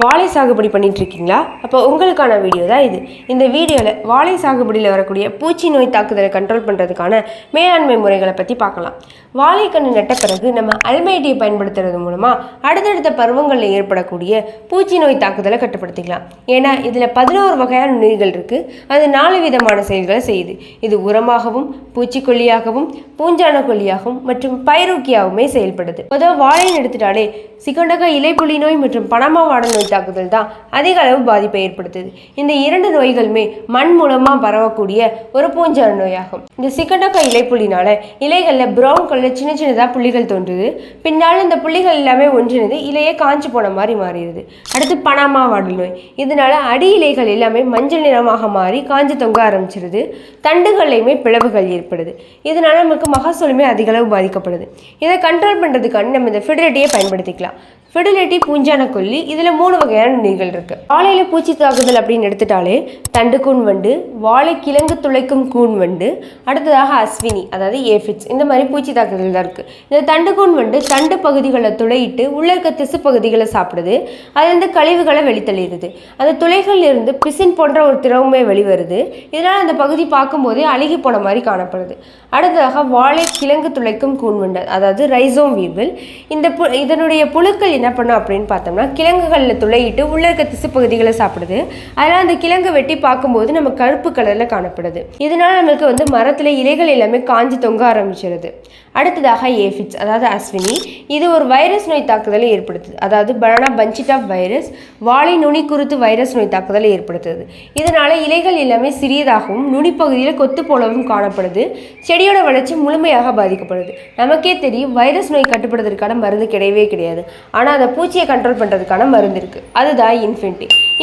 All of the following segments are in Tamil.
வாழை சாகுபடி பண்ணிட்டு இருக்கீங்களா? அப்போ உங்களுக்கான வீடியோ தான் இது. இந்த வீடியோவில் வாழை சாகுபடியில் வரக்கூடிய பூச்சி நோய் தாக்குதலை கண்ட்ரோல் பண்ணுறதுக்கான மேலாண்மை முறைகளை பற்றி பார்க்கலாம். வாழைக்கன்று நட்ட பிறகு நம்ம அல்மைட்டியை பயன்படுத்துறது மூலமாக அடுத்தடுத்த பருவங்களில் ஏற்படக்கூடிய பூச்சி நோய் தாக்குதலை கட்டுப்படுத்திக்கலாம். ஏன்னா இதில் 11 வகையான நோய்கள் இருக்குது. அது 4 விதமான செயல்களை செய்யுது. இது உரமாகவும், பூச்சிக்கொல்லியாகவும், பூஞ்சான கொல்லியாகவும் மற்றும் பைரூக்கியாவுமே செயல்படுது. பொதுவாக வாழைன்னு எடுத்துட்டாலே சிகண்டக இலைப்புலி நோய் மற்றும் பனமா வாட நோய் தாக்குதல் தான் அதிக அளவு பாதிப்பை ஏற்படுத்துது. இந்த 2 நோய்களுமே மண் மூலமாக பரவக்கூடிய ஒரு பூஞ்சான நோயாகும். இந்த சிகண்டக இலைப்புலினால இலைகளில் ப்ரௌன் கலர் சின்ன சின்னதாக புள்ளிகள் தோன்றுது. பின்னால் இந்த புள்ளிகள் எல்லாமே ஒன்றினது இலையே காஞ்சி போன மாதிரி மாறிடுது. அடுத்து பனமா வாடல் நோய். இதனால அடி இலைகள் எல்லாமே மஞ்சள் நிறமாக மாறி காஞ்சி தொங்க ஆரம்பிச்சிருது. தண்டுகள்லையுமே பிளவுகள் ஏற்படுது. இதனால நமக்கு மகசூலுமே அதிக அளவு பாதிக்கப்படுது. இதை கண்ட்ரோல் பண்ணுறதுக்கான நம்ம இந்த ஃபிடிலிட்டியை பயன்படுத்திக்கலாம். ஃபிடிலிட்டி பூஞ்சான கொல்லி. இதில் 3 வகையான நோய்கள் இருக்குது. வாழையில் பூச்சி தாக்குதல் அப்படின்னு எடுத்துட்டாலே தண்டு கூன் வண்டு, வாழை கிழங்கு துளைக்கும் கூன் வண்டு, அடுத்ததாக அஸ்வினி அதாவது ஏஃபிட்ஸ், இந்த மாதிரி பூச்சி தாக்குதல் தான் இருக்குது. இந்த தண்டு கூன் வண்டு தண்டு பகுதிகளை துளையிட்டு உள்ள இருக்க திசு பகுதிகளை சாப்பிடுது. அதுலேருந்து கழிவுகளை வெளித்தள்ளிடுது. அந்த துளைகளில் இருந்து பிசின் போன்ற ஒரு திரவமே வெளிவருது. இதனால் அந்த பகுதி பார்க்கும்போதே அழுகி போன மாதிரி காணப்படுது. அடுத்ததாக வாழை கிழங்கு துளைக்கும் கூன் வண்டு அதாவது ரைசோம் வீவில். இதனுடைய புழுக்கள் என்ன பண்ணும் அப்படின்னு பார்த்தோம்னா கிழங்குகளில் துளையிட்டு உள்ள இருக்க திசு பகுதிகளை சாப்பிடுது. அதனால் அந்த கிழங்கு வெட்டி பார்க்கும்போது நம்ம கருப்பு கலரில் காணப்படுது. இதனால நம்மளுக்கு மரத்தில் இலைகள் எல்லாமே காஞ்சி தொங்க ஆரம்பிச்சிருது. அடுத்ததாக ஏஃபிட்ஸ் அதாவது அஸ்வினி. இது ஒரு வைரஸ் நோய் தாக்குதலை ஏற்படுத்துது. அதாவது பனானா பஞ்சிடாப் வைரஸ், வாழை நுனி குருத்து வைரஸ் நோய் தாக்குதலை ஏற்படுத்துது. இதனால இலைகள் எல்லாமே சிறியதாகவும் நுனிப்பகுதியில் கொத்து போலவும் காணப்படுது. செடியோட வளர்ச்சி முழுமையாக பாதிக்கப்படுது. நமக்கே தெரியும் வைரஸ் நோய் கட்டுப்படுத்துறதுக்கான மருந்து கிடையவே கிடையாது. ஆனால் அந்த பூச்சியை கண்ட்ரோல் பண்ணுறதுக்கான மருந்து இருக்குது. அதுதான்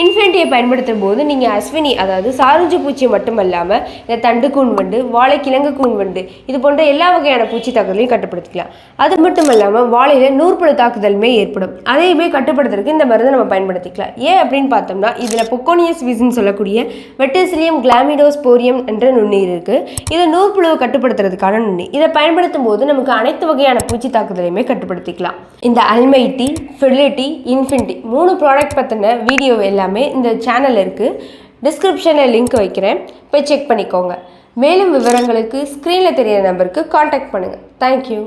இன்ஃபென்டியை பயன்படுத்தும் போது நீங்கள் அஸ்வினி அதாவது சாருஞ்சு பூச்சி மட்டும் இல்லாமல் இந்த தண்டு கூன் வண்டு, வாழை கிழங்கு கூன் வண்டு, இது போன்ற எல்லா வகையான பூச்சி தாக்குதலையும் கட்டுப்படுத்திக்கலாம். அது மட்டும் இல்லாமல் வாழையில் நூற்புழு தாக்குதலுமே ஏற்படும். அதையுமே கட்டுப்படுத்துறதுக்கு இந்த மருந்தை நம்ம பயன்படுத்திக்கலாம். ஏன் அப்படின்னு பார்த்தோம்னா இதில் பொக்கோனியஸ் விஸ்ன்னு சொல்லக்கூடிய வெட்டிசிலியம் கிளாமிடோஸ்போரியம் என்ற நுண்ணுயிர் இருக்குது. இது நூற்புழுவை கட்டுப்படுத்துறதுக்கான நுண்ணி. இதை பயன்படுத்தும் போது நமக்கு அனைத்து வகையான பூச்சி தாக்குதலையுமே கட்டுப்படுத்திக்கலாம். இந்த அல்மைட்டி, ஃபிடிலிட்டி, இன்ஃபினிட்டி 3 ப்ராடக்ட் பற்றின வீடியோ எல்லாமே இந்த சேனல் இருக்குது. டிஸ்கிரிப்ஷனில் லிங்க் வைக்கிறேன், போய் செக் பண்ணிக்கோங்க. மேலும் விவரங்களுக்கு ஸ்க்ரீனில் தெரியிற நம்பருக்கு காண்டாக்ட் பண்ணுங்கள். தேங்க்யூ.